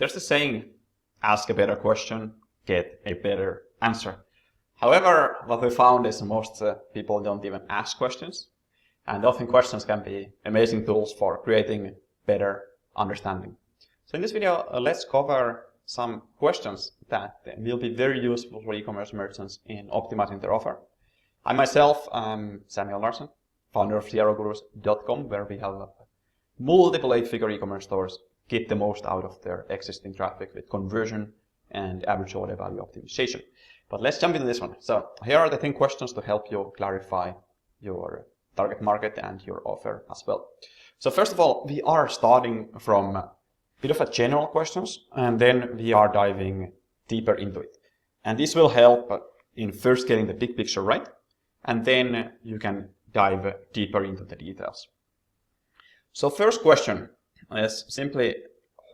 There's the saying, ask a better question, get a better answer. However, what we found is most people don't even ask questions, and often questions can be amazing tools for creating better understanding. So in this video, let's cover some questions that will be very useful for e-commerce merchants in optimizing their offer. I myself am Samuel Larsen, founder of CROgurus.com, where we have multiple 8-figure e-commerce stores get the most out of their existing traffic with conversion and average order value optimization. But let's jump into this one. So here are the 10 questions to help you clarify your target market and your offer as well. So first of all, we are starting from a bit of a general questions, and then we are diving deeper into it. And this will help in first getting the big picture right, and then you can dive deeper into the details. So first question is simply,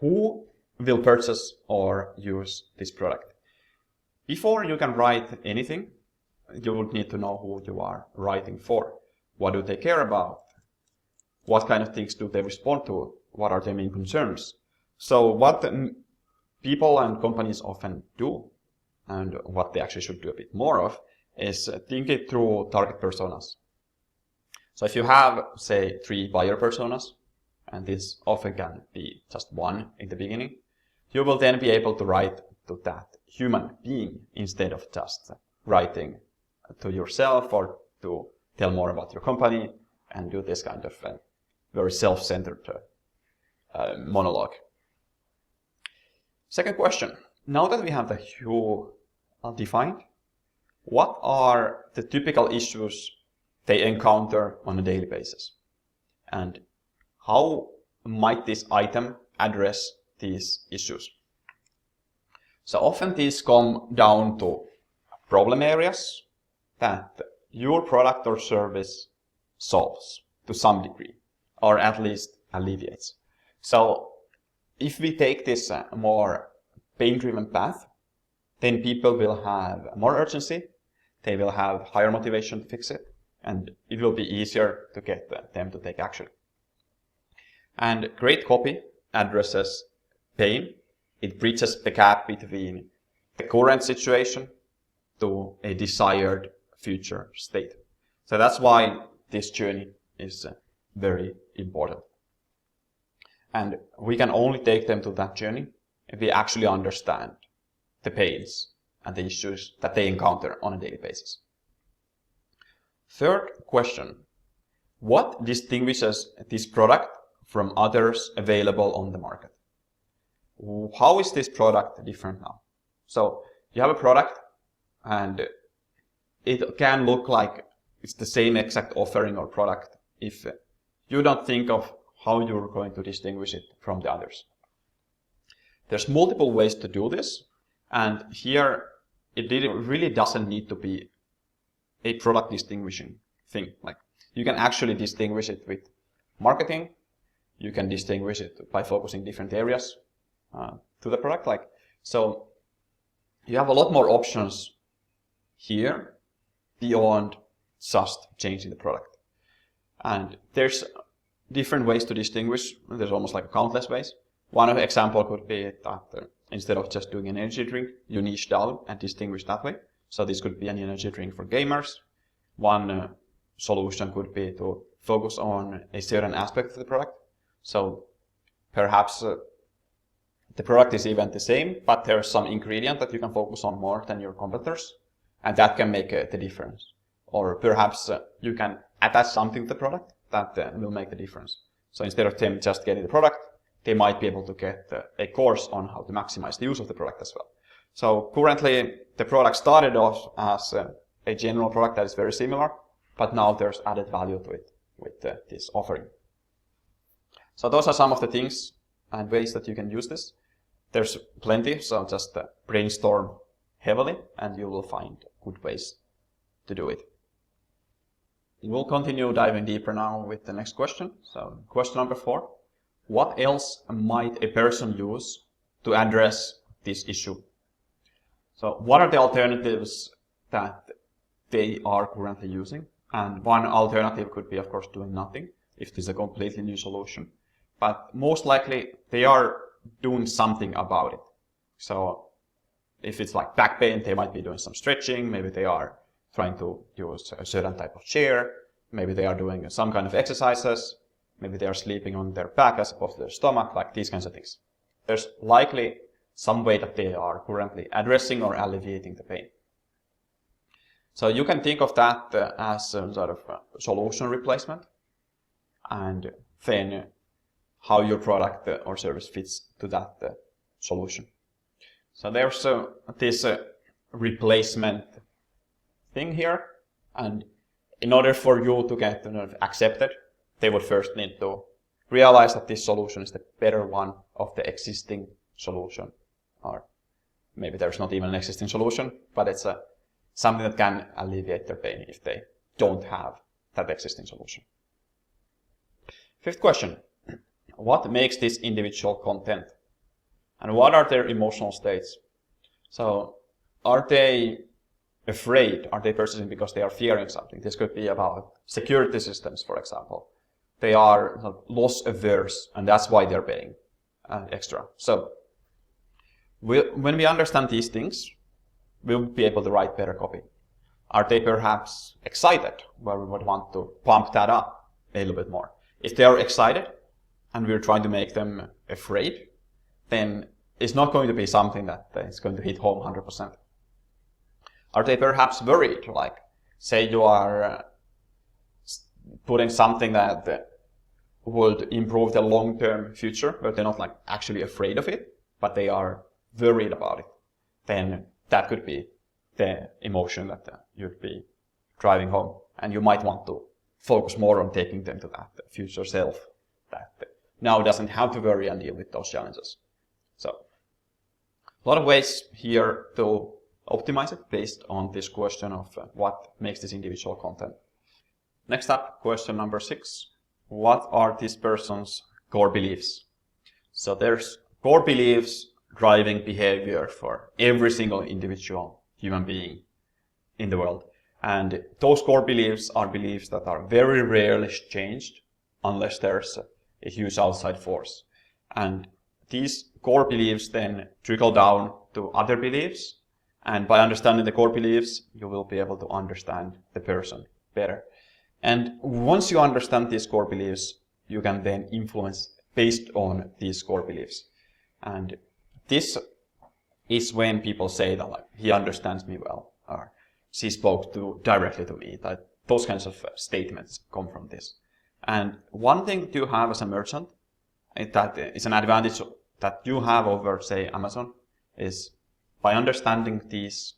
who will purchase or use this product? Before you can write anything, you would need to know who you are writing for. What do they care about? What kind of things do they respond to? What are their main concerns? So what people and companies often do, and what they actually should do a bit more of, is think it through target personas. So if you have, say, 3 buyer personas, and this often can be just one in the beginning, you will then be able to write to that human being instead of just writing to yourself or to tell more about your company and do this kind of very self-centered monologue. Second question, now that we have the who defined, what are the typical issues they encounter on a daily basis? And how might this item address these issues? So often these come down to problem areas that your product or service solves to some degree, or at least alleviates. So if we take this more pain-driven path, then people will have more urgency, they will have higher motivation to fix it, and it will be easier to get them to take action. And great copy addresses pain. It bridges the gap between the current situation to a desired future state. So that's why this journey is very important. And we can only take them to that journey if we actually understand the pains and the issues that they encounter on a daily basis. Third question, what distinguishes this product from others available on the market? How is this product different now? So you have a product and it can look like it's the same exact offering or product if you don't think of how you're going to distinguish it from the others. There's multiple ways to do this, and here it really doesn't need to be a product distinguishing thing. Like, you can actually distinguish it with marketing. You can distinguish it by focusing different areas to the product. So you have a lot more options here beyond just changing the product. And there's different ways to distinguish. There's almost like countless ways. One example could be that instead of just doing an energy drink, you niche down and distinguish that way. So this could be an energy drink for gamers. One solution could be to focus on a certain aspect of the product. So perhaps the product is even the same, but there's some ingredient that you can focus on more than your competitors, and that can make the difference. Or perhaps you can attach something to the product that will make the difference. So instead of them just getting the product, they might be able to get a course on how to maximize the use of the product as well. So currently, the product started off as a general product that is very similar, but now there's added value to it with this offering. So those are some of the things and ways that you can use this. There's plenty, so just brainstorm heavily and you will find good ways to do it. We'll continue diving deeper now with the next question. So question number 4, what else might a person use to address this issue? So what are the alternatives that they are currently using? And one alternative could be, of course, doing nothing if this is a completely new solution. But most likely they are doing something about it. So if it's like back pain, they might be doing some stretching. Maybe they are trying to use a certain type of chair. Maybe they are doing some kind of exercises. Maybe they are sleeping on their back as opposed to their stomach, like these kinds of things. There's likely some way that they are currently addressing or alleviating the pain. So you can think of that as some sort of solution replacement, and then how your product or service fits to that solution. So there's this replacement thing here, and in order for you to get accepted, they would first need to realize that this solution is the better one of the existing solution, or maybe there's not even an existing solution, but it's something that can alleviate their pain if they don't have that existing solution. Fifth question, what makes this individual content? And what are their emotional states? So are they afraid? Are they purchasing because they are fearing something? This could be about security systems, for example. They are loss averse, and that's why they're paying extra. So when we understand these things, we'll be able to write better copy. Are they perhaps excited, where we would want to pump that up a little bit more? If they are excited and we're trying to make them afraid, then it's not going to be something that is going to hit home 100%. Are they perhaps worried? Like, say you are putting something that would improve the long-term future, but they're not like actually afraid of it, but they are worried about it. Then that could be the emotion that you'd be driving home. And you might want to focus more on taking them to that future self that now doesn't have to worry and deal with those challenges. So a lot of ways here to optimize it based on this question of what makes this individual content. Next up, question number 6. What are this person's core beliefs? So there's core beliefs driving behavior for every single individual human being in the world. And those core beliefs are beliefs that are very rarely changed unless there's a huge outside force. And these core beliefs then trickle down to other beliefs. And by understanding the core beliefs, you will be able to understand the person better. And once you understand these core beliefs, you can then influence based on these core beliefs. And this is when people say that, like, he understands me well, or she spoke directly to me. That those kinds of statements come from this. And one thing that you have as a merchant, that is an advantage that you have over, say, Amazon, is by understanding these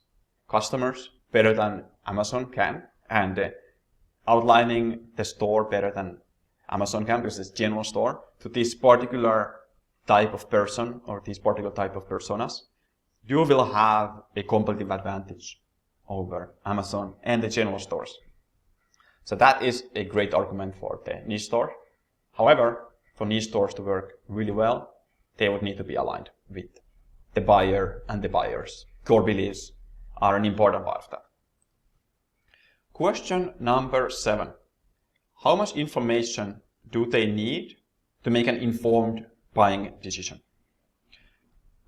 customers better than Amazon can, and outlining the store better than Amazon can, because it's a general store, to this particular type of person or this particular type of personas, you will have a competitive advantage over Amazon and the general stores. So that is a great argument for the niche store. However, for niche stores to work really well, they would need to be aligned with the buyer and the buyer's core beliefs are an important part of that. Question number 7. How much information do they need to make an informed buying decision?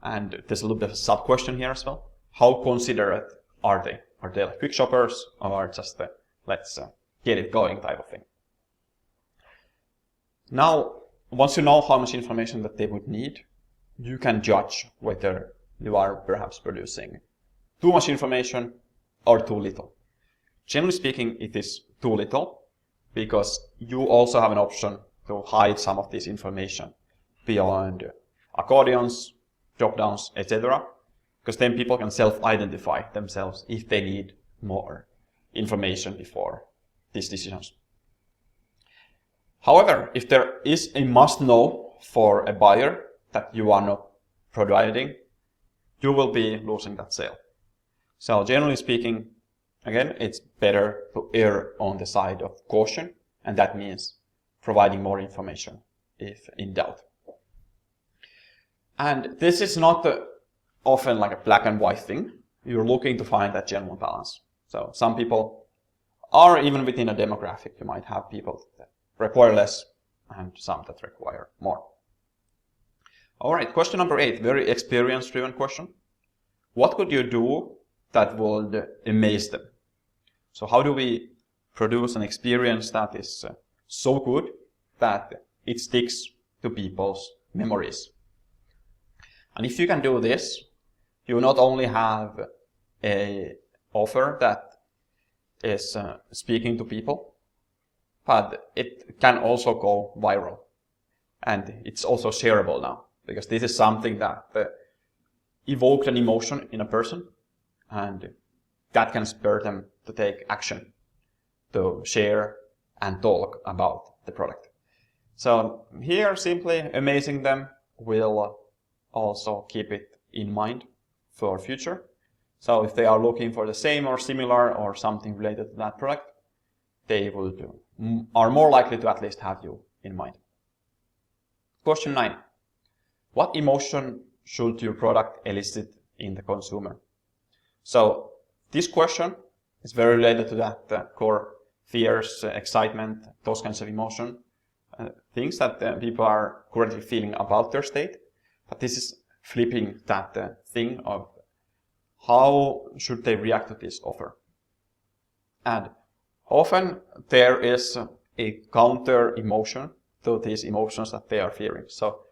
And there's a little bit of a sub-question here as well. How considerate are they? Are they like quick shoppers, or just the let's get it going type of thing? Now, once you know how much information that they would need, you can judge whether you are perhaps producing too much information or too little. Generally speaking, it is too little, because you also have an option to hide some of this information beyond accordions, drop-downs, etc. Because then people can self-identify themselves if they need more information before these decisions. However, if there is a must-know for a buyer that you are not providing, you will be losing that sale. So generally speaking, again, it's better to err on the side of caution, and that means providing more information if in doubt. And this is not often like a black and white thing. You're looking to find that general balance. So some people are, even within a demographic, you might have people that require less and some that require more. All right, question number 8, very experience-driven question. What could you do that would amaze them? So how do we produce an experience that is so good that it sticks to people's memories? And if you can do this, you not only have an offer that is speaking to people, but it can also go viral. And it's also shareable now, because this is something that evoked an emotion in a person, and that can spur them to take action, to share and talk about the product. So here, simply amazing them will also keep it in mind for future. So if they are looking for the same or similar or something related to that product, they are more likely to at least have you in mind. Question 9. What emotion should your product elicit in the consumer? So this question is very related to that core fears, excitement, those kinds of emotion, things that people are currently feeling about their state. But this is flipping that thing of how should they react to this offer. And often there is a counter emotion to these emotions that they are fearing. So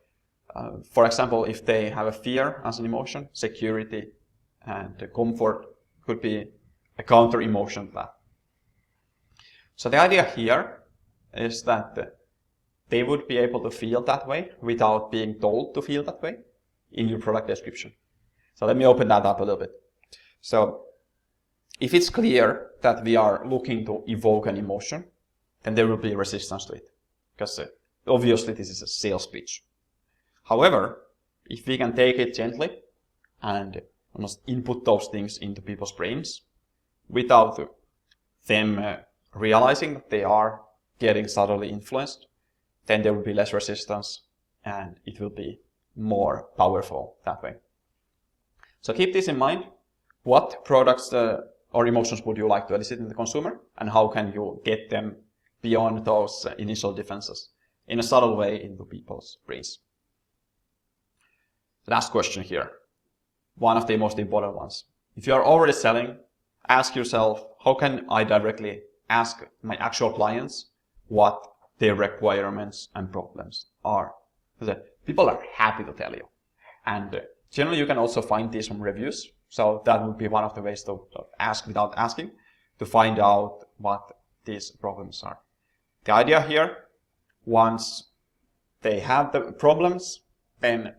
for example, if they have a fear as an emotion, security and comfort could be a counter emotion to that. So the idea here is that they would be able to feel that way without being told to feel that way in your product description. So let me open that up a little bit. So if it's clear that we are looking to evoke an emotion, then there will be resistance to it, because obviously this is a sales pitch. However, if we can take it gently and almost input those things into people's brains without them realizing that they are getting subtly influenced, then there will be less resistance and it will be more powerful that way. So keep this in mind. What products or emotions would you like to elicit in the consumer, and how can you get them beyond those initial defenses in a subtle way into people's brains? Last question here, one of the most important ones. If you are already selling, ask yourself, how can I directly ask my actual clients what their requirements and problems are? Because people are happy to tell you. And generally you can also find these from reviews. So that would be one of the ways to ask without asking, to find out what these problems are. The idea here, once they have the problems, then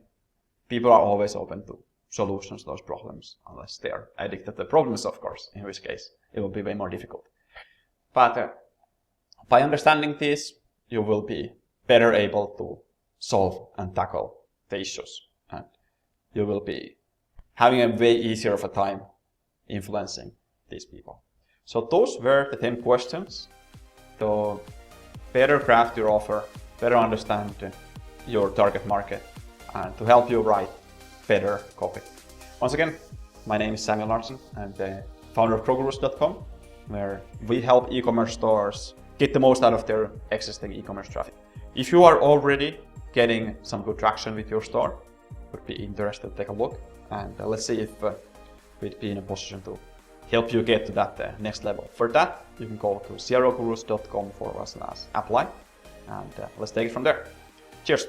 people are always open to solutions to those problems, unless they are addicted to the problems, of course, in which case it will be way more difficult. But by understanding this, you will be better able to solve and tackle the issues, and you will be having a way easier of a time influencing these people. So those were the 10 questions to better craft your offer, better understand your target market, and to help you write better copy. Once again, my name is Samuel Larsen. I'm the founder of growgurus.com, where we help e-commerce stores get the most out of their existing e-commerce traffic. If you are already getting some good traction with your store, would be interested to take a look, and let's see if we'd be in a position to help you get to that next level. For that, you can go to crogurus.com/apply, and let's take it from there. Cheers!